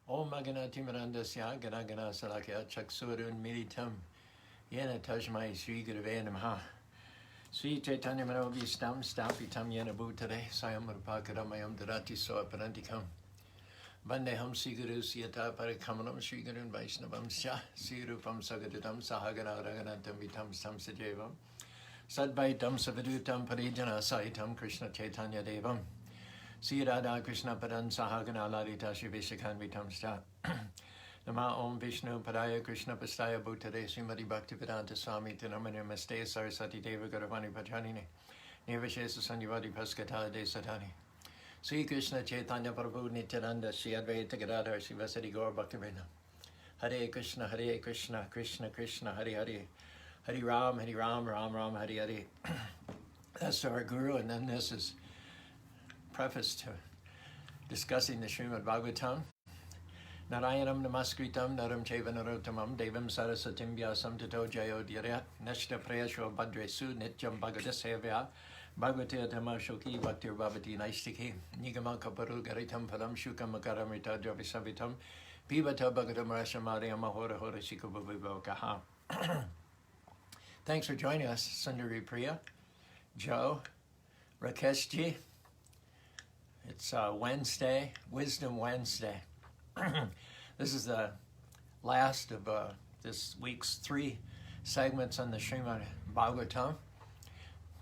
Om Maganati Mirandasya Ganagana Salakya Chaksurun Militam Yena Tajmai Sri Gurave Namaha Sri Chaitanya Manobhistam Stapitam Yena Bhutare Sayamurpakaramayam Darati Soa Parantikam Vandeham Sri Guru Siyata Parakamanam Sri Gurun Vaishnavam Sya Sri Rupam Sagadatam Sahagana Raganatam Vitam Samsajevam Sadvaitam Savadutam Parijana Saitam Krishna Chaitanya Devam Sri Radha Krishna Padan Sahagana Lalita Shri Vishakhanvitam Sta Nama Om Vishnu Padaya Krishna Pastaya Bhutare Srimati Bhaktivedanta Swami Tinamani Namaste Sarasati Deva Gauravani Bhajanini Nirvishesa Sanyavadi Paskata De Satani Sri Krishna Chaitanya Prabhu Nityananda Sri Advaita Gadadhar Sri Vasadi Gaur Bhaktivinoda Hare Krishna Krishna Krishna Hare Hare Hare Ram Ram Ram Hare Hare. That's our Guru, and then this is preface to discussing the Srimad Bhagavatam. Narayanam namaskritam naram chaiva narottamam devam sarasatim vyasam tato jayo dhyarya nashta prayasho bhadresu nityam bhagadasevya bhagavate atama shoki bhaktir bhavati naistiki nigama kaparu garitam phalam shukam akaramita dravisavitam pivata bhagatam rashamadhyam ahora hora shikabhavivakaha. Thanks for joining us, Sundari Priya, Joe, Rakeshji. It's Wednesday, Wisdom Wednesday. This is the last of this week's 3 segments on the Srimad Bhagavatam.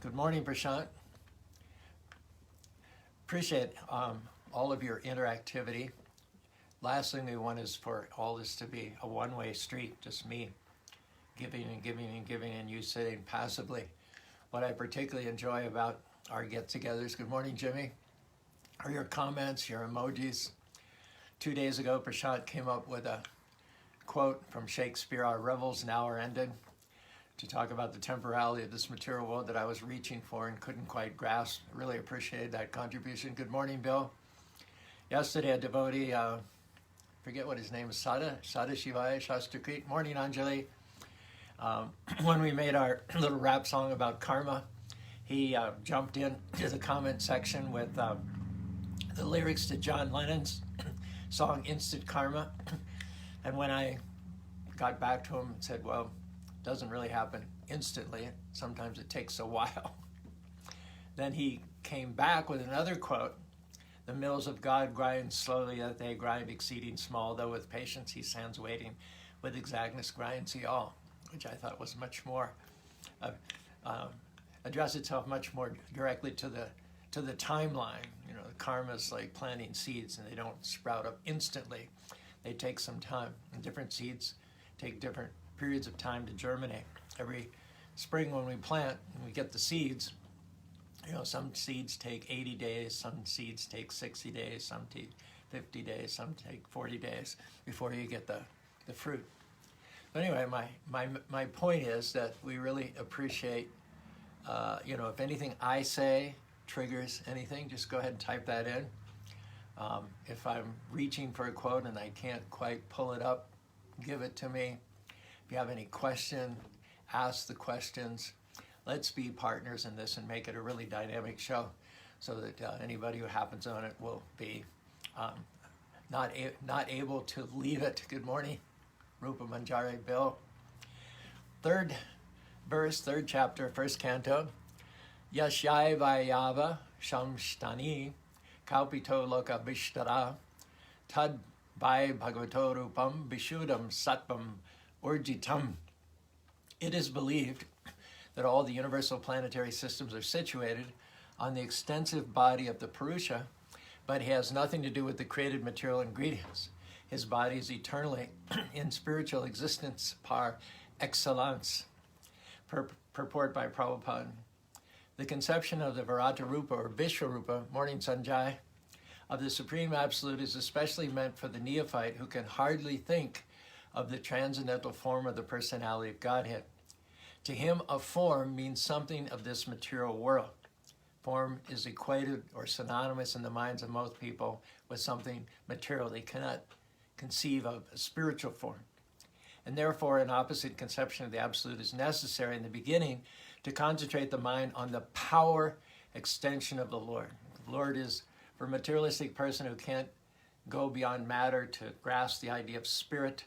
Good morning, Prashant. Appreciate all of your interactivity. Last thing we want is for all this to be a one-way street, just me giving and giving and giving and you sitting passively. What I particularly enjoy about our get-togethers, good morning, Jimmy, are your comments, your emojis. 2 days ago, Prashant came up with a quote from Shakespeare, "Our revels now are ended," to talk about the temporality of this material world that I was reaching for and couldn't quite grasp. Really appreciated that contribution. Good morning, Bill. Yesterday, a devotee, forget what his name is, Sada Shivaya Shastrakrit. Morning, Anjali. When we made our little rap song about karma, he jumped in to the comment section with the lyrics to John Lennon's song Instant Karma. And when I got back to him and said, well, it doesn't really happen instantly. Sometimes it takes a while. Then he came back with another quote, "The mills of God grind slowly, that they grind exceeding small, though with patience he stands waiting, with exactness grinds he all," which I thought was much more, address itself much more directly to the timeline. You know, the karma is like planting seeds, and they don't sprout up instantly. They take some time, and different seeds take different periods of time to germinate. Every spring when we plant and we get the seeds, you know, some seeds take 80 days, some seeds take 60 days, some take 50 days, some take 40 days before you get the fruit. But anyway, my point is that we really appreciate, you know, if anything I say triggers anything, just go ahead and type that in. If I'm reaching for a quote and I can't quite pull it up, give it to me. If you have any question, ask the questions. Let's be partners in this and make it a really dynamic show so that anybody who happens on it will be not able to leave it. Good morning, Rupa Manjari, Bill. 3rd verse, 3rd chapter, 1st canto. Yashai Vayava Shamshtani Kaupito Loka Vishtara Tad Vai Bhagavato Rupam Vishudam Sattvam Urjitam. It is believed that all the universal planetary systems are situated on the extensive body of the Purusha, but he has nothing to do with the created material ingredients. His body is eternally in spiritual existence par excellence. Purport by Prabhupada. The conception of the Virata Rupa or Vishwarupa, morning Sanjay, of the Supreme Absolute is especially meant for the neophyte who can hardly think of the transcendental form of the personality of Godhead. To him, a form means something of this material world. Form is equated or synonymous in the minds of most people with something material. They cannot conceive of a spiritual form. And therefore, an opposite conception of the Absolute is necessary in the beginning to concentrate the mind on the power extension of the Lord. The Lord is, for a materialistic person who can't go beyond matter to grasp the idea of spirit.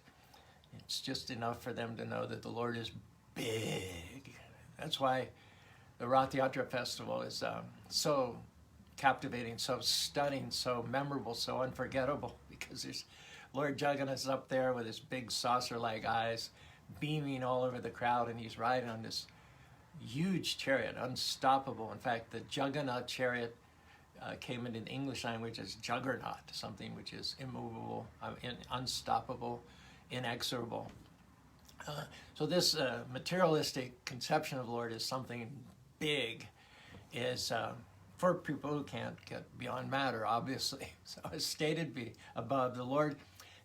It's just enough for them to know that the Lord is big. That's why the Rath Yatra Festival is so captivating, so stunning, so memorable, so unforgettable, because there's Lord Jagannath's up there with his big saucer-like eyes beaming all over the crowd, and he's riding on this huge chariot, unstoppable. In fact, the Jagannath chariot came in English language as juggernaut, something which is immovable, unstoppable, inexorable. So this materialistic conception of the Lord as something big is for people who can't get beyond matter, obviously. So as stated above, the Lord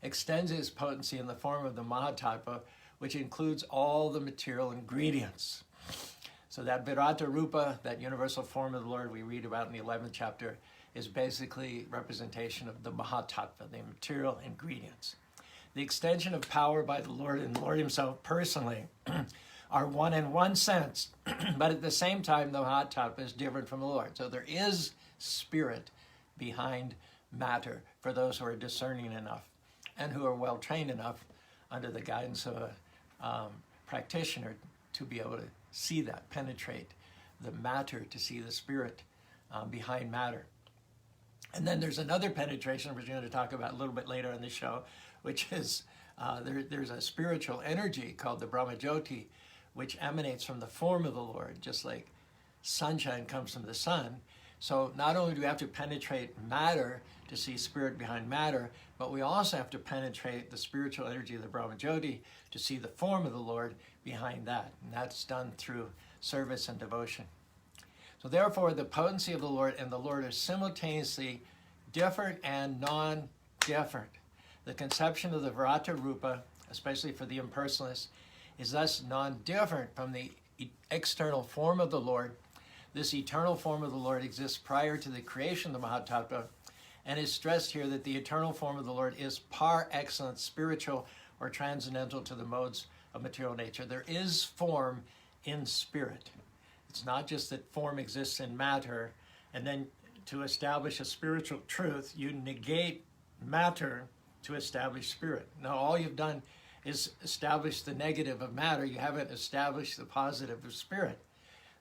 extends his potency in the form of the Mahatattva, which includes all the material ingredients. So that Virata Rupa, that universal form of the Lord we read about in the 11th chapter, is basically representation of the Mahatattva, the material ingredients. The extension of power by the Lord and the Lord himself personally are one in one sense, but at the same time, the Mahatattva is different from the Lord. So there is spirit behind matter for those who are discerning enough and who are well trained enough under the guidance of a practitioner to be able to see that, penetrate the matter, to see the spirit behind matter. And then there's another penetration, which we're going to talk about a little bit later in the show, which is there's a spiritual energy called the Brahmajyoti, which emanates from the form of the Lord, just like sunshine comes from the sun. So not only do we have to penetrate matter to see spirit behind matter, but we also have to penetrate the spiritual energy of the Brahmajyoti to see the form of the Lord behind that. And that's done through service and devotion. So therefore, the potency of the Lord and the Lord are simultaneously different and non-different. The conception of the Virata Rupa, especially for the impersonalists, is thus non-different from the external form of the Lord. This eternal form of the Lord exists prior to the creation of the Mahatattva, and is stressed here that the eternal form of the Lord is par excellence spiritual or transcendental to the modes of material nature. There is form in spirit. It's not just that form exists in matter, and then to establish a spiritual truth, you negate matter to establish spirit. No, all you've done is establish the negative of matter. You haven't established the positive of spirit.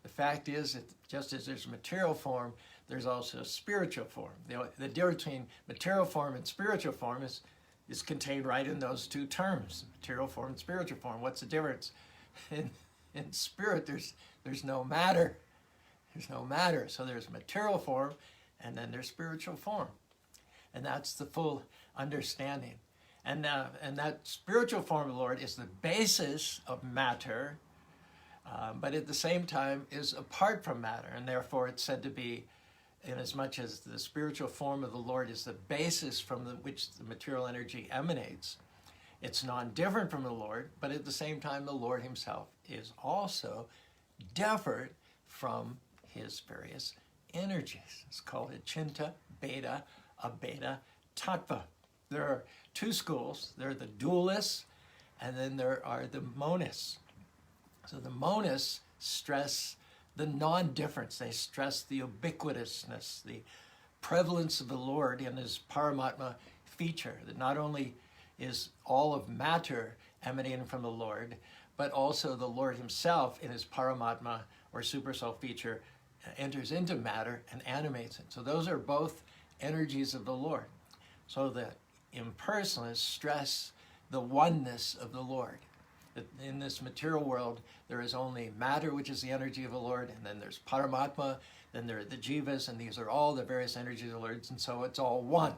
The fact is that just as there's material form, there's also a spiritual form. The difference between material form and spiritual form is contained right in those two terms, material form and spiritual form. What's the difference? In spirit, there's no matter. There's no matter. So there's material form, and then there's spiritual form. And that's the full understanding. And that spiritual form of the Lord is the basis of matter, but at the same time is apart from matter. And therefore it's said to be, inasmuch as the spiritual form of the Lord is the basis from which the material energy emanates, it's non-different from the Lord, but at the same time the Lord himself is also different from his various energies. It's called Achinta Bheda Abheda Tattva. There are two schools. There are the dualists, and then there are the monists. So the monists stress the non-difference. They stress the ubiquitousness, the prevalence of the Lord in his Paramatma feature, that not only is all of matter emanating from the Lord, but also the Lord himself in his Paramatma or Supersoul feature enters into matter and animates it. So those are both energies of the Lord. So the impersonalists stress the oneness of the Lord. That in this material world, there is only matter, which is the energy of the Lord, and then there's Paramatma, then there are the Jivas, and these are all the various energies of the Lord, and so it's all one.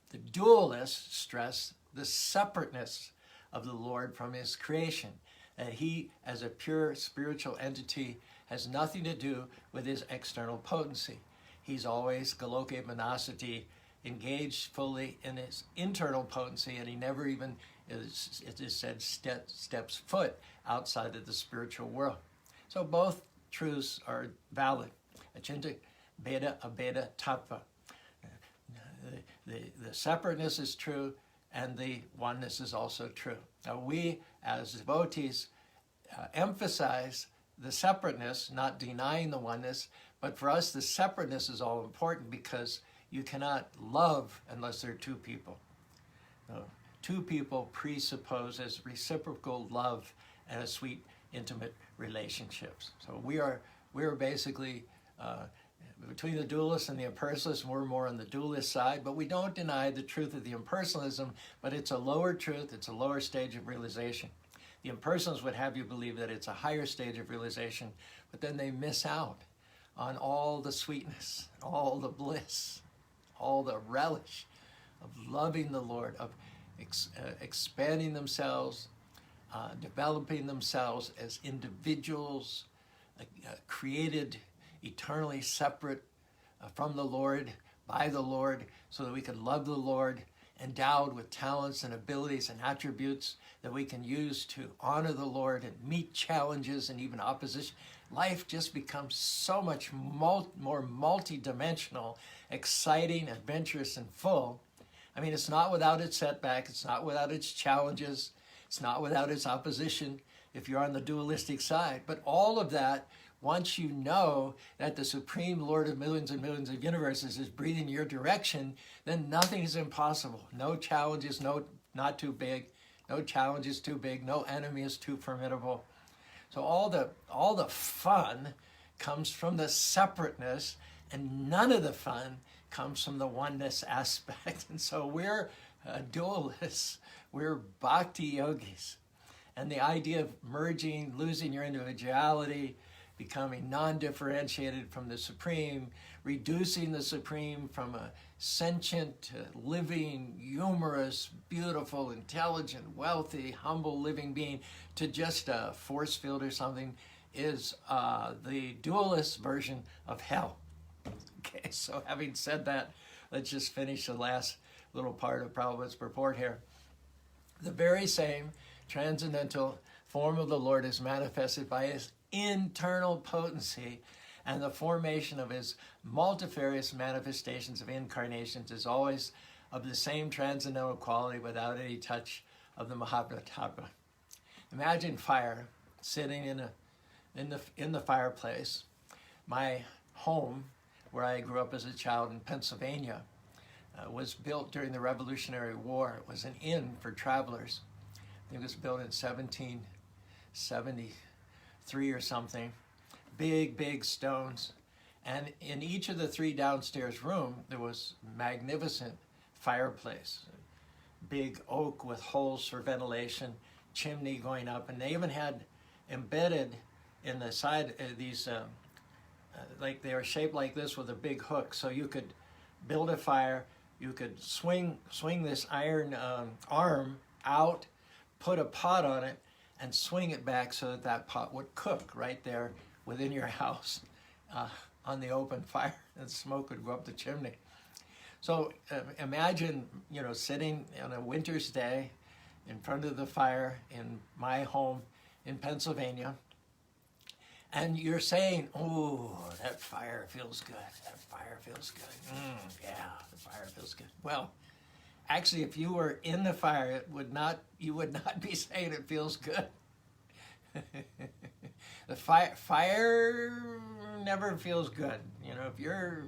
The dualists stress the separateness of the Lord from his creation, and he, as a pure spiritual entity, has nothing to do with his external potency. He's always Galoke Manasati, engaged fully in his internal potency, and he never even, it is said, steps foot outside of the spiritual world. So both truths are valid. Achinta Bheda Abheda Tattva. The separateness is true, and the oneness is also true. Now we, as devotees, emphasize the separateness, not denying the oneness, but for us the separateness is all important because You cannot love unless there are two people. So, two people presupposes reciprocal love and a sweet, intimate relationships. So we are basically between the dualist and the impersonalist, we're more on the dualist side, but we don't deny the truth of the impersonalism, but it's a lower truth, it's a lower stage of realization. The impersonalists would have you believe that it's a higher stage of realization, but then they miss out on all the sweetness, all the bliss, all the relish of loving the Lord, of expanding themselves, developing themselves as individuals, created eternally separate from the Lord, by the Lord, so that we could love the Lord, endowed with talents and abilities and attributes that we can use to honor the Lord and meet challenges and even opposition. Life just becomes so much more multidimensional, exciting, adventurous, and full. I mean, it's not without its setback, it's not without its challenges, it's not without its opposition if you're on the dualistic side. But all of that, once you know that the Supreme Lord of millions and millions of universes is breathing your direction, then nothing is impossible. No challenge is not too big. No challenge is too big. No enemy is too formidable. So all the fun comes from the separateness, and none of the fun comes from the oneness aspect. And so we're dualists. We're bhakti yogis. And the idea of merging, losing your individuality, becoming non-differentiated from the Supreme, reducing the Supreme from a sentient, living, humorous, beautiful, intelligent, wealthy, humble living being to just a force field or something is the dualist version of hell. Okay, so having said that, let's just finish the last little part of Prabhupada's purport here. The very same transcendental form of the Lord is manifested by his internal potency, and the formation of his multifarious manifestations of incarnations is always of the same transcendental quality without any touch of the Mahatma. Imagine fire sitting in the fireplace. My home, where I grew up as a child in Pennsylvania, was built during the Revolutionary War. It was an inn for travelers. I think it was built in 1773 or something. Big stones. And in each of the three downstairs rooms, there was magnificent fireplace. Big oak with holes for ventilation, chimney going up. And they even had embedded in the side these, like they were shaped like this with a big hook. So you could build a fire, you could swing this iron arm out, put a pot on it, and swing it back so that that pot would cook right there within your house on the open fire, and smoke would go up the chimney. So imagine, sitting on a winter's day in front of the fire in my home in Pennsylvania, and you're saying, "Oh, that fire feels good. That fire feels good. Yeah, the fire feels good." Well, actually, if you were in the fire, you would not be saying it feels good. The fire never feels good. If you're,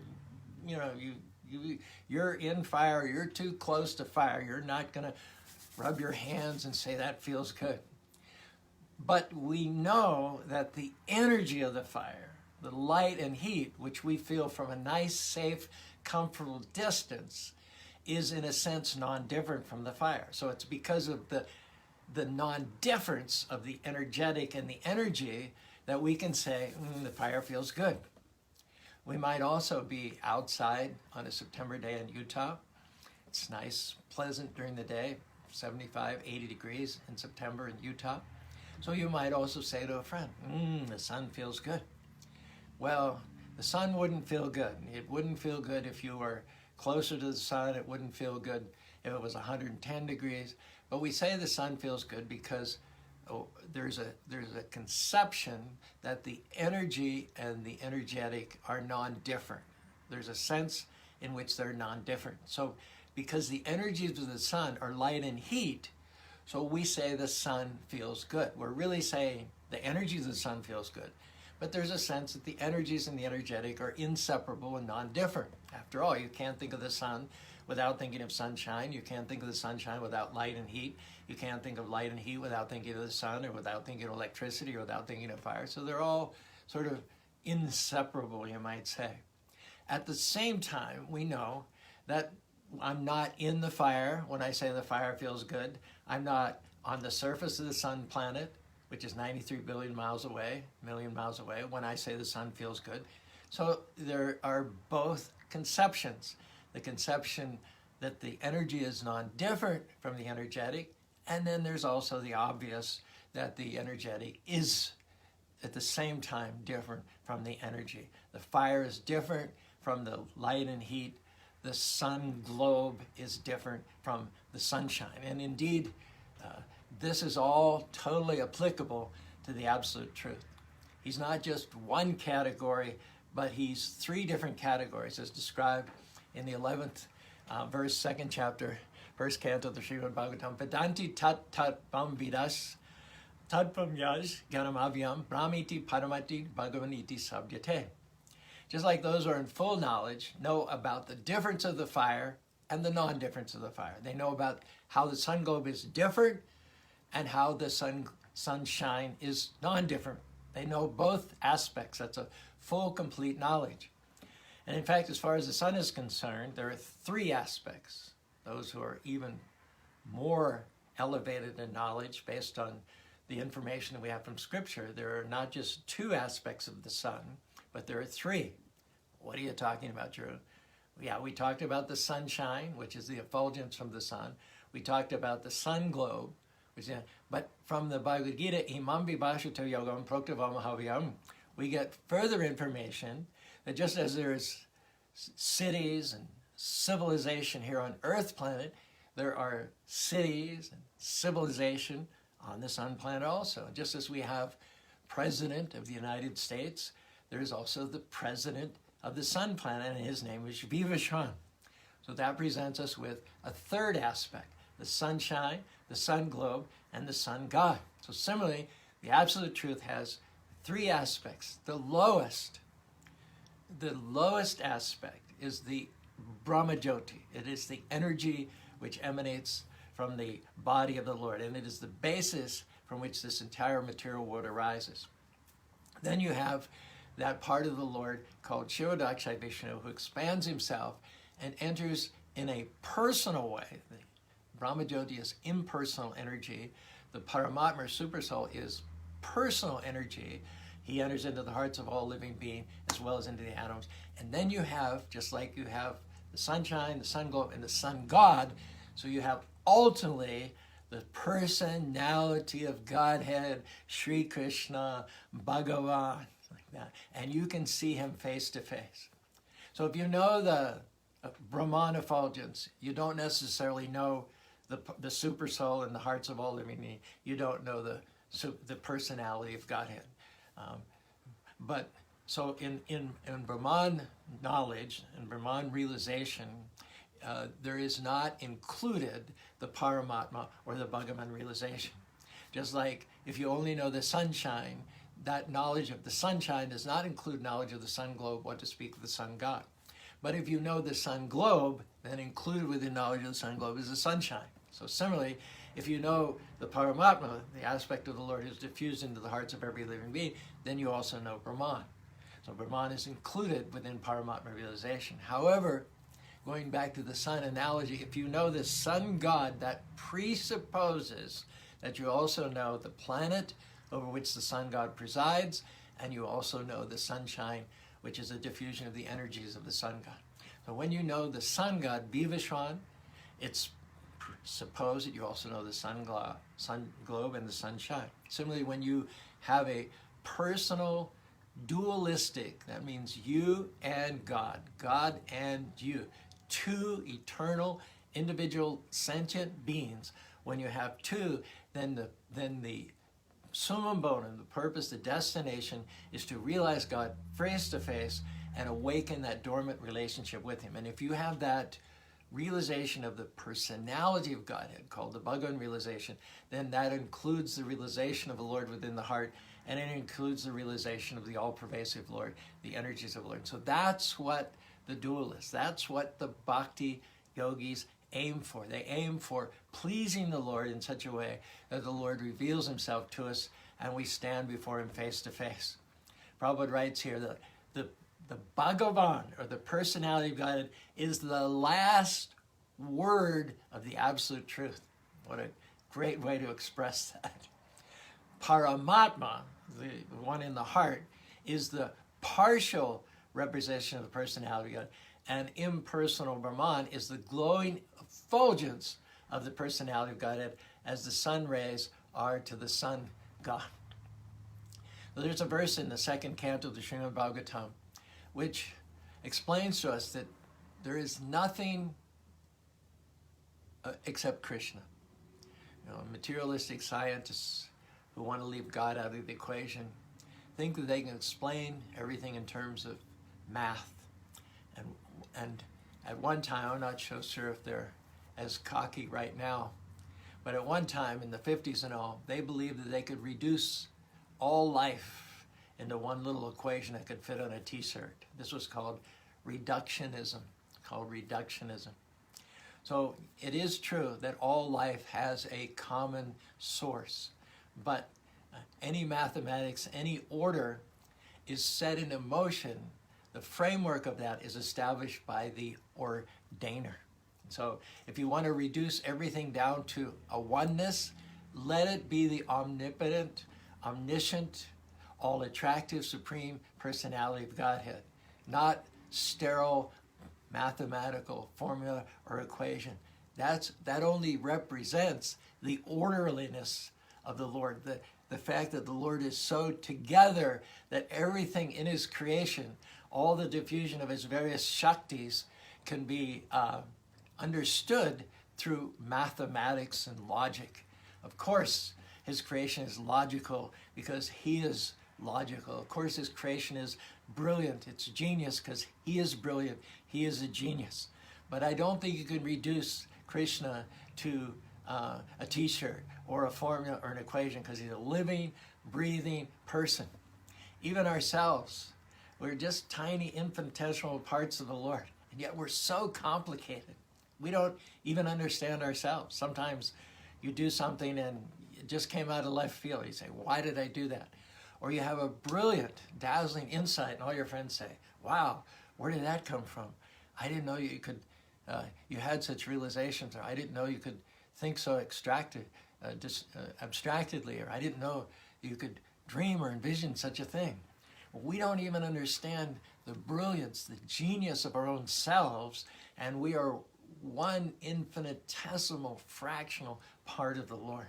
you're in fire, you're too close to fire, you're not going to rub your hands and say that feels good. But we know that the energy of the fire, the light and heat, which we feel from a nice, safe, comfortable distance, is in a sense non-different from the fire. So it's because of the non-difference of the energetic and the energy that we can say, the fire feels good. We might also be outside on a September day in Utah. It's nice, pleasant during the day, 75, 80 degrees in September in Utah. So you might also say to a friend, the sun feels good. Well, the sun wouldn't feel good. It wouldn't feel good if you were closer to the sun. It wouldn't feel good if it was 110 degrees. But we say the sun feels good because there's a conception that the energy and the energetic are non-different. There's a sense in which they're non-different. So because the energies of the sun are light and heat, so we say the sun feels good. We're really saying the energy of the sun feels good. but there's a sense that the energies and the energetic are inseparable and non-different. After all, you can't think of the sun without thinking of sunshine. You can't think of the sunshine without light and heat. You can't think of light and heat without thinking of the sun, or without thinking of electricity, or without thinking of fire. So they're all sort of inseparable, you might say. At the same time, we know that I'm not in the fire when I say the fire feels good. I'm not on the surface of the sun planet, which is 93 billion miles away, million miles away, when I say the sun feels good. So there are both conceptions. The conception that the energy is non-different from the energetic, and then there's also the obvious that the energetic is at the same time different from the energy. The fire is different from the light and heat. The sun globe is different from the sunshine. And indeed, this is all totally applicable to the absolute truth. He's not just one category, but he's three different categories as described in the 11th verse, 2nd chapter, 1st canto of the Srimad Bhagavatam. Vedanti tat tat bam vidas, tad pam yaj gyanam avyam, brahmiti paramati bhagavaniti sabdyate. Just like those who are in full knowledge know about the difference of the fire and the non-difference of the fire. They know about how the sun globe is different and how the sunshine is non-different. They know both aspects. That's a full, complete knowledge. And in fact, as far as the sun is concerned, there are three aspects. Those who are even more elevated in knowledge based on the information that we have from Scripture, there are not just two aspects of the sun, but there are three. What are you talking about, Drew? Yeah, we talked about the sunshine, which is the effulgence from the sun. We talked about the sun globe, but from the Bhagavad Gita, imam vibhashito yogam proktavamahavyam, we get further information that just as there's cities and civilization here on Earth planet, there are cities and civilization on the sun planet also. Just as we have President of the United States, there's also the President of the sun planet, and his name is Vivaswan. So that presents us with a third aspect, the sunshine, the sun globe, and the sun god. So similarly, the absolute truth has three aspects. The lowest aspect is the Brahmajyoti. It is the energy which emanates from the body of the Lord, and it is the basis from which this entire material world arises. Then you have that part of the Lord called Shivodakshay Vishnu, who expands himself and enters in a personal way. The Brahmajyoti is impersonal energy. The Paramatma, or Supersoul, is personal energy. He enters into the hearts of all living beings as well as into the atoms. And then you have, just like you have the sunshine, the sun globe, and the sun god, so you have ultimately the personality of Godhead, Sri Krishna, Bhagavan, like that. And you can see him face to face. So if you know the Brahman effulgence, you don't necessarily know the super soul in the hearts of all living beings. You don't know the personality of Godhead. But so in Brahman knowledge and Brahman realization, there is not included the Paramatma or the Bhagavan realization. Just like if you only know the sunshine, that knowledge of the sunshine does not include knowledge of the sun globe, what to speak of the sun god. But if you know the sun globe, then included within knowledge of the sun globe is the sunshine. So similarly, if you know the Paramatma, the aspect of the Lord is diffused into the hearts of every living being, then you also know Brahman. So Brahman is included within Paramatma realization. However, going back to the sun analogy, if you know the sun god, that presupposes that you also know the planet over which the sun god presides, and you also know the sunshine, which is a diffusion of the energies of the sun god. So when you know the sun god, Vivaswan, it's supposed that you also know the sun globe and the sunshine. Similarly, when you have a personal dualistic, that means you and God, God and you, two eternal, individual, sentient beings. When you have two, then the summum bonum, the purpose, the destination, is to realize God face to face and awaken that dormant relationship with him. And if you have that realization of the personality of Godhead, called the Bhagavan realization, then that includes the realization of the Lord within the heart, and it includes the realization of the all-pervasive Lord, the energies of the Lord. So that's what the dualists, that's what the bhakti yogis aim for. They aim for pleasing the Lord in such a way that the Lord reveals himself to us and we stand before him face to face. Prabhupada writes here that the Bhagavan, or the personality of God, is the last word of the absolute truth. What a great way to express that. Paramatma, the one in the heart, is the partial representation of the personality of God. And impersonal Brahman is the glowing effulgence of the personality of Godhead, as the sun rays are to the sun God. So there's a verse in the second canto of the Srimad Bhagavatam which explains to us that there is nothing except Krishna. You know, materialistic scientists who want to leave God out of the equation think that they can explain everything in terms of math. And at one time, I'm not so sure if they're as cocky right now, but at one time in the 50s and all, they believed that they could reduce all life into one little equation that could fit on a t-shirt. This was called reductionism. So it is true that all life has a common source, but any mathematics, any order is set into motion. The framework of that is established by the ordainer. So if you want to reduce everything down to a oneness, let it be the omnipotent, omniscient, all-attractive, supreme personality of Godhead, not sterile mathematical formula or equation. That only represents the orderliness of the Lord, the fact that the Lord is so together that everything in his creation, all the diffusion of his various shaktis, can be understood through mathematics and logic. Of course, his creation is logical because he is logical. Of course, his creation is brilliant. It's genius because he is brilliant. He is a genius. But I don't think you can reduce Krishna to a t-shirt or a formula or an equation, because he's a living, breathing person. Even ourselves, we're just tiny infinitesimal parts of the Lord, and yet we're so complicated. We don't even understand ourselves. Sometimes you do something and it just came out of left field. You say, why did I do that? Or you have a brilliant, dazzling insight, and all your friends say, wow, where did that come from? I didn't know you could, you had such realizations, or I didn't know you could think so abstractedly, or I didn't know you could dream or envision such a thing. We don't even understand the brilliance, the genius of our own selves, and we are one infinitesimal, fractional part of the Lord.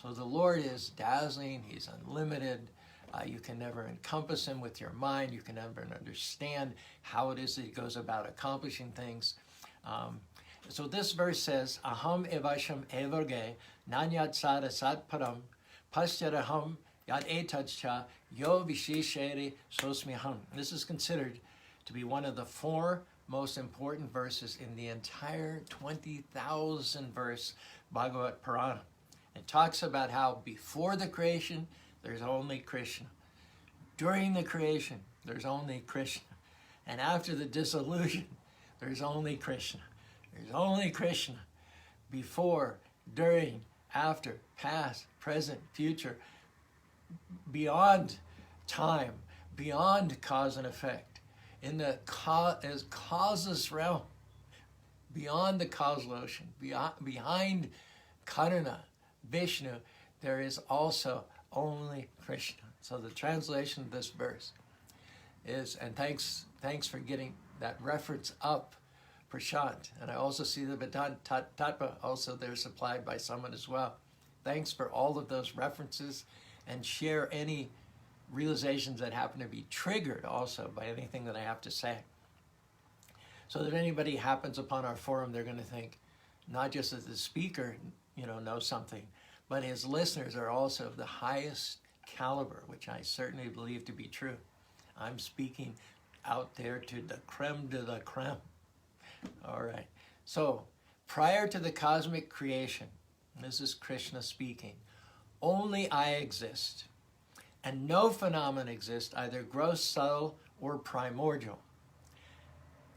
So the Lord is dazzling, he's unlimited. You can never encompass him with your mind. You can never understand how it is that he goes about accomplishing things. So this verse says, Aham evasham evarge nanyat sada sat param pastyaraham yad etadcha yo vishisheri sosmiham. This is considered to be one of the four most important verses in the entire 20,000 verse Bhagavad Purana. It talks about how before the creation, there's only Krishna. During the creation, there's only Krishna. And after the dissolution, there's only Krishna. There's only Krishna. Before, during, after, past, present, future, beyond time, beyond cause and effect, in the causeless realm, beyond the causal ocean, behind Karuna, Vishnu, there is also only Krishna. So the translation of this verse is, and thanks for getting that reference up, Prashant. And I also see the Vedanta Tattva also there supplied by someone as well. Thanks for all of those references, and share any realizations that happen to be triggered also by anything that I have to say. So that if anybody happens upon our forum, they're going to think, not just that the speaker, knows something, but his listeners are also of the highest caliber, which I certainly believe to be true. I'm speaking out there to the creme de la creme. All right. So, prior to the cosmic creation, this is Krishna speaking, only I exist, and no phenomenon exists, either gross, subtle, or primordial.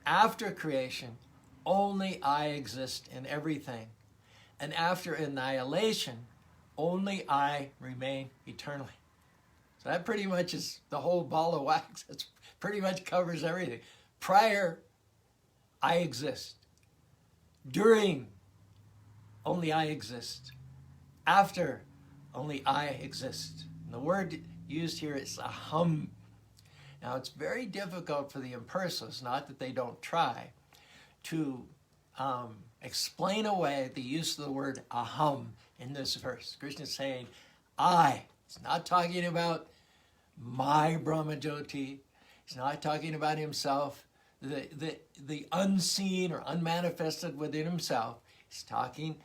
After creation, only I exist in everything, and after annihilation, only I remain eternally. So that pretty much is the whole ball of wax. It pretty much covers everything. Prior, I exist. During, only I exist. After, only I exist. And the word used here is aham. Now, it's very difficult for the impersonalists, not that they don't try, to explain away the use of the word aham in this verse. Krishna is saying, I. It's not talking about my Brahmajyoti. He's not talking about himself, the unseen or unmanifested within himself. He's talking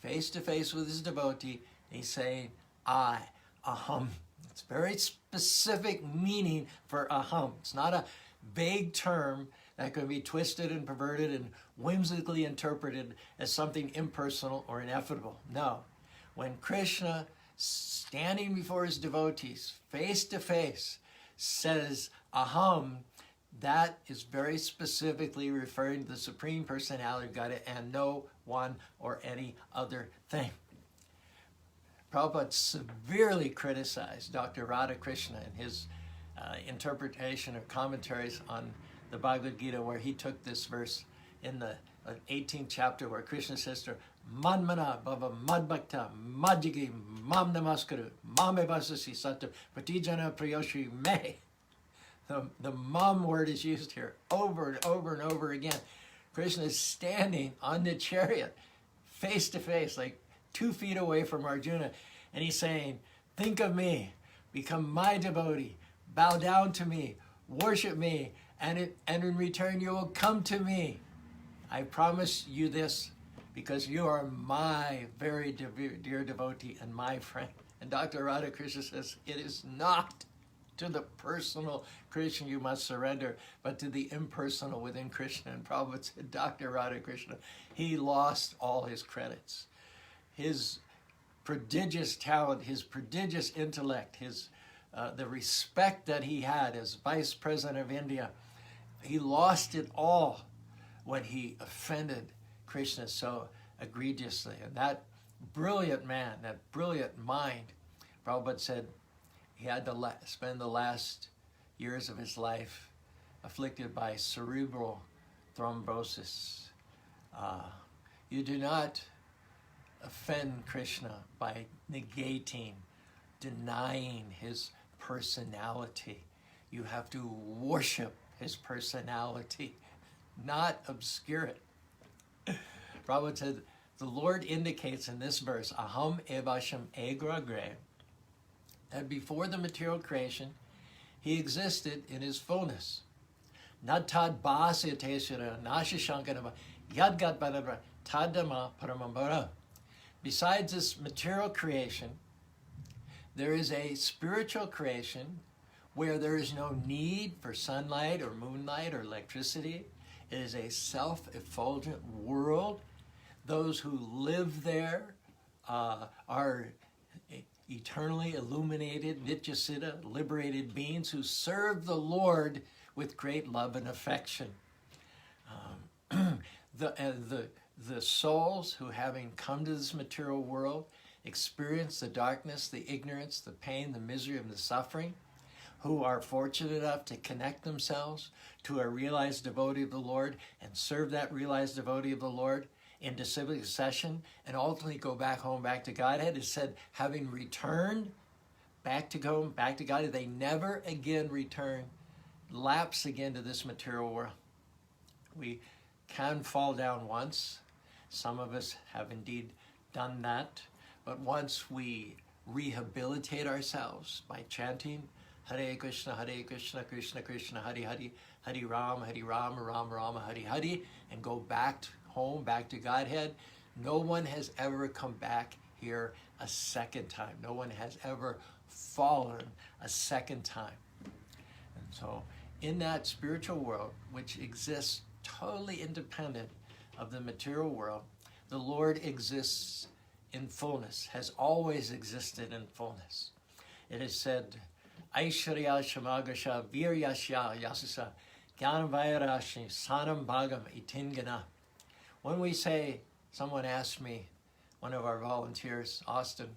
face to face with his devotee. He's saying, I, aham. It's very specific meaning for aham. It's not a vague term that can be twisted and perverted and whimsically interpreted as something impersonal or ineffable. No. When Krishna, standing before his devotees, face to face, says aham, that is very specifically referring to the Supreme Personality of Godhead and no one or any other thing. Prabhupada severely criticized Dr. Radhakrishna in his interpretation or commentaries on the Bhagavad Gita, where he took this verse in the 18th chapter where Krishna says to her, Manmana bhava madbhakta madjigi mam namaskaru mamevasasi sattva pratijana priyoshi me. The mam word is used here over and over and over again. Krishna is standing on the chariot, face to face, like 2 feet away from Arjuna, and he's saying, think of me, become my devotee, bow down to me, worship me, and in return you will come to me. I promise you this because you are my very dear devotee and my friend. And Dr. Radhakrishna says, it is not to the personal Krishna you must surrender, but to the impersonal within Krishna. And Prabhupada said, Dr. Radhakrishna, he lost all his credits. His prodigious talent, his prodigious intellect, his the respect that he had as Vice President of India, he lost it all when he offended Krishna so egregiously. And that brilliant man, that brilliant mind, Prabhupada said he had to spend the last years of his life afflicted by cerebral thrombosis. You do not offend Krishna by negating, denying his personality. You have to worship his personality, not obscure it. Prabhupada said, the Lord indicates in this verse, aham evasham agragre, that before the material creation, he existed in his fullness. Natad bhasyateshara nashishankanava yadgat badabra tadama paramambara. Besides this material creation, there is a spiritual creation where there is no need for sunlight or moonlight or electricity. It is a self-effulgent world. Those who live there are eternally illuminated, nityasiddha, liberated beings who serve the Lord with great love and affection. The souls who, having come to this material world, experience the darkness, the ignorance, the pain, the misery, and the suffering, who are fortunate enough to connect themselves to a realized devotee of the Lord and serve that realized devotee of the Lord in disciplic succession and ultimately go back home, back to Godhead, is said, having returned back to Godhead, they never again return, lapse again to this material world. We can fall down once. Some of us have indeed done that. But once we rehabilitate ourselves by chanting Hare Krishna, Krishna Krishna, Hare Hare, Hare Rama, Rama Rama, Hare Hare, and go back home, back to Godhead, no one has ever come back here a second time. No one has ever fallen a second time. And so in that spiritual world, which exists totally independent of the material world, the Lord exists in fullness, has always existed in fullness. It is said, Aishwarya Shamagasha Viryasya Yasasa Gyanavayarashi Sanam Bhagam Itingana. When we say, someone asked me, one of our volunteers, Austin,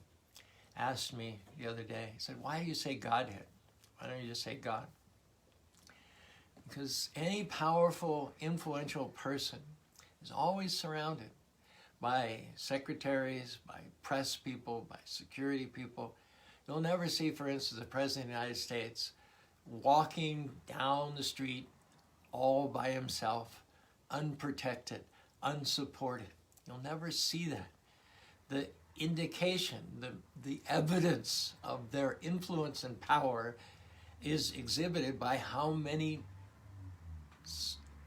asked me the other day, he said, why do you say Godhead? Why don't you just say God? Because any powerful, influential person is always surrounded by secretaries, by press people, by security people. You'll never see, for instance, the President of the United States walking down the street all by himself, unprotected, unsupported. You'll never see that. The indication, the evidence of their influence and power is exhibited by how many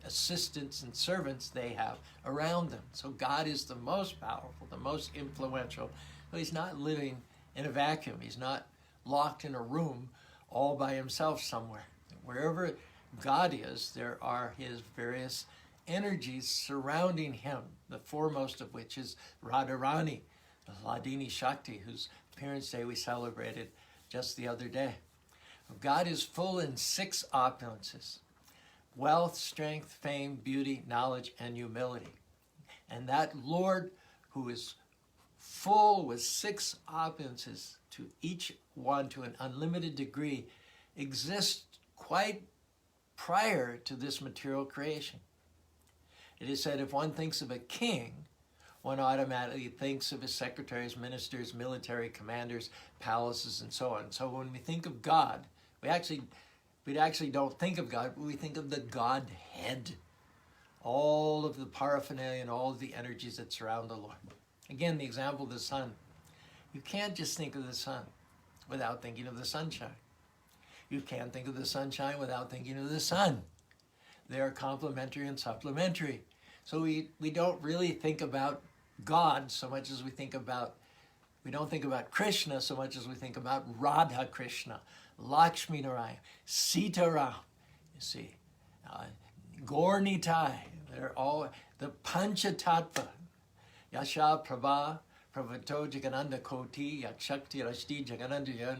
assistants and servants they have around them. So God is the most powerful, the most influential. So he's not living in a vacuum. He's not locked in a room all by himself somewhere. Wherever God is, there are his various energies surrounding him, the foremost of which is Radharani, the Hladini Shakti, whose Parents' Day we celebrated just the other day. God is full in 6 opulences: wealth, strength, fame, beauty, knowledge, and humility. And that Lord, who is full with 6 opulences, to each one to an unlimited degree, exists quite prior to this material creation. It is said if one thinks of a king, one automatically thinks of his secretaries, ministers, military commanders, palaces, and so on. So when we think of God, we actually don't think of God, but we think of the Godhead. All of the paraphernalia and all of the energies that surround the Lord. Again, the example of the sun. You can't just think of the sun without thinking of the sunshine. You can't think of the sunshine without thinking of the sun. They are complementary and supplementary. So we don't really think about God so much as we don't think about Krishna so much as we think about Radha Krishna, Lakshmi Narayan, Sita Ram, you see, Gaur Nitai. They're all the Panchatattva. Yasha Prabha, Pravato Jagananda Koti, Yakshakti Rashti Jaganandayan,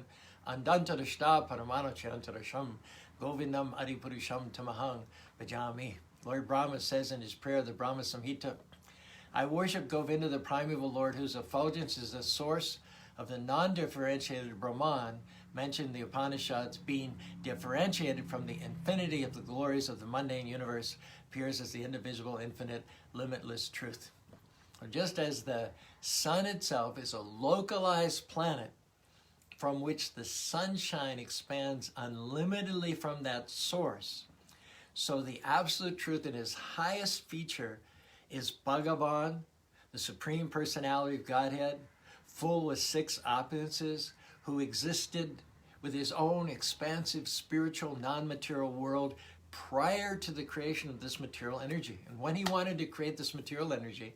Andantarashta Paramanachayantarasham, Govindam Adipurusham Tamahang Bhajami. Lord Brahma says in his prayer, the Brahma Samhita, I worship Govinda, the primeval Lord, whose effulgence is the source of the non-differentiated Brahman, mentioned in the Upanishads, being differentiated from the infinity of the glories of the mundane universe, appears as the indivisible, infinite, limitless truth. Just as the sun itself is a localized planet from which the sunshine expands unlimitedly from that source, so the absolute truth in his highest feature is Bhagavan, the Supreme Personality of Godhead, full with 6 opulences, who existed with his own expansive spiritual non-material world prior to the creation of this material energy. And when he wanted to create this material energy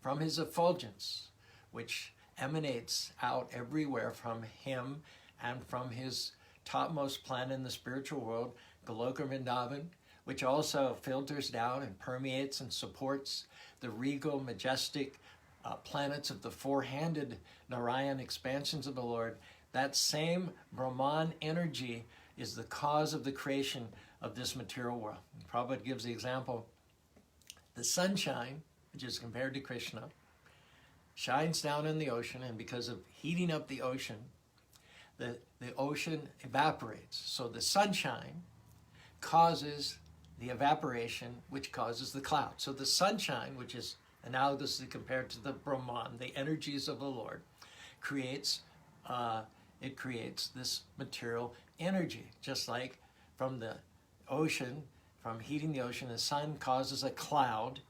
from his effulgence, which emanates out everywhere from him and from his topmost planet in the spiritual world, Goloka Vrindavan, which also filters down and permeates and supports the regal, majestic planets of the 4-handed Narayan expansions of the Lord, that same Brahman energy is the cause of the creation of this material world. And Prabhupada gives the example, the sunshine, which is compared to Krishna, shines down in the ocean, and because of heating up the ocean evaporates. So the sunshine causes the evaporation, which causes the cloud. So the sunshine, which is analogously compared to the Brahman, the energies of the Lord, creates this material energy. Just like from the ocean, from heating the ocean, the sun causes a cloud.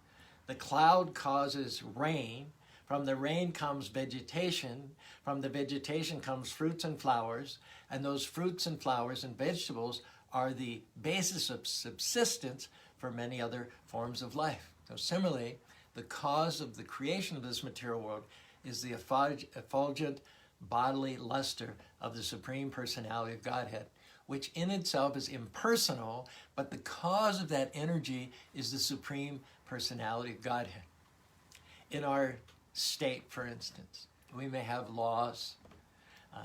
The cloud causes rain. From the rain comes vegetation. From the vegetation comes fruits and flowers. And those fruits and flowers and vegetables are the basis of subsistence for many other forms of life. So similarly, the cause of the creation of this material world is the effulgent bodily luster of the Supreme Personality of Godhead. which in itself is impersonal, but the cause of that energy is the Supreme Personality of Godhead. In our state, for instance, we may have laws.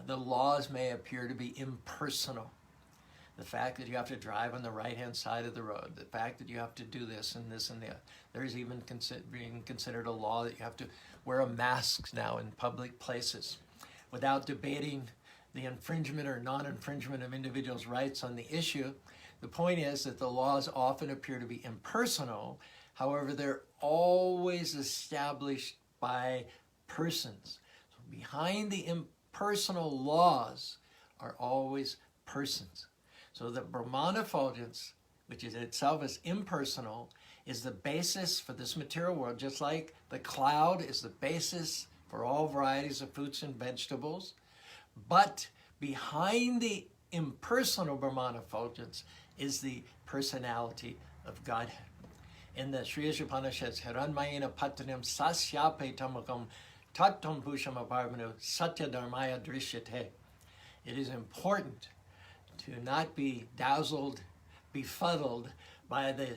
The laws may appear to be impersonal. The fact that you have to drive on the right-hand side of the road, the fact that you have to do this and this and that. There's even being considered a law that you have to wear a mask now in public places. Without debating the infringement or non-infringement of individuals' rights on the issue, the point is that the laws often appear to be impersonal. However, they're always established by persons. So behind the impersonal laws are always persons. So the Brahman effulgence, which is itself is impersonal, is the basis for this material world, just like the cloud is the basis for all varieties of fruits and vegetables. But behind the impersonal Brahman effulgence is the personality of Godhead. In the Sri Upanishads, Hiranmayena Patanim Sasyape Tamakam Tattam Bhusham Abharmanu Satya Dharmaya Drishyate. It is important to not be dazzled, befuddled by the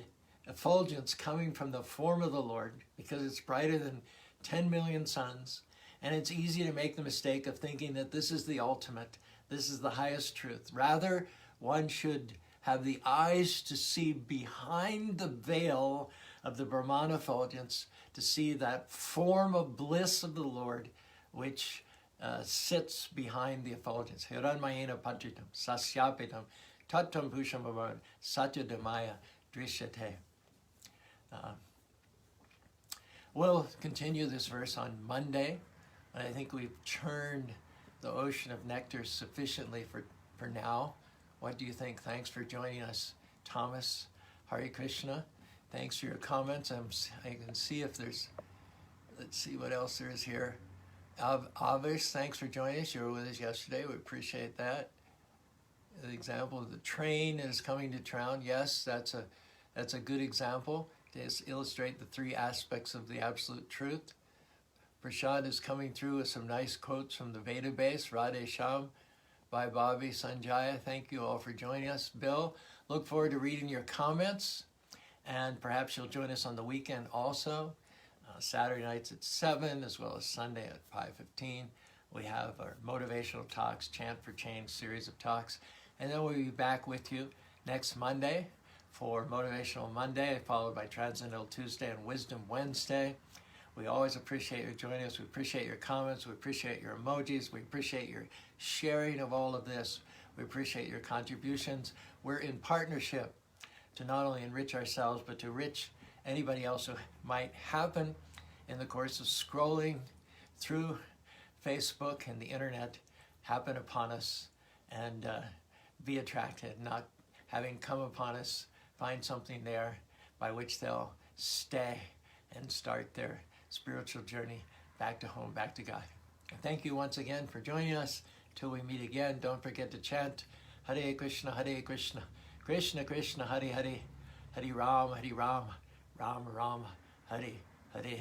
effulgence coming from the form of the Lord, because it's brighter than 10 million suns, and it's easy to make the mistake of thinking that this is the ultimate, this is the highest truth. Rather, one should have the eyes to see behind the veil of the Brahman effulgence, to see that form of bliss of the Lord, which sits behind the effulgence. Hiranmayena patritam, sasyapitam, tattam bhusham bhavan, satya dhamaya drishyate. We'll continue this verse on Monday, and I think we've churned the ocean of nectar sufficiently for now. What do you think? Thanks for joining us, Thomas. Hare Krishna. Thanks for your comments. I can see if there's, let's see what else there is here. Avish, thanks for joining us. You were with us yesterday. We appreciate that. The example of the train is coming to town. Yes, that's a good example to illustrate the three aspects of the absolute truth. Prashad is coming through with some nice quotes from the Veda base. Radhe Sham by Bobby Sanjaya. Thank you all for joining us. Bill, look forward to reading your comments, and perhaps you'll join us on the weekend also. Saturday nights at 7, as well as Sunday at 5:15. We have our motivational talks, Chant for Change series of talks. And then we'll be back with you next Monday for Motivational Monday, followed by Transcendental Tuesday and Wisdom Wednesday. We always appreciate you joining us. We appreciate your comments. We appreciate your emojis. We appreciate your sharing of all of this. We appreciate your contributions. We're in partnership to not only enrich ourselves, but to enrich anybody else who might happen in the course of scrolling through Facebook and the internet, happen upon us and be attracted, not having come upon us, find something there by which they'll stay and start their spiritual journey back to home, back to God. And thank you once again for joining us. Till we meet again, don't forget to chant Hare Krishna, Krishna Krishna, Hare Hare, Hare Ram, Ram Ram, Hare Hare.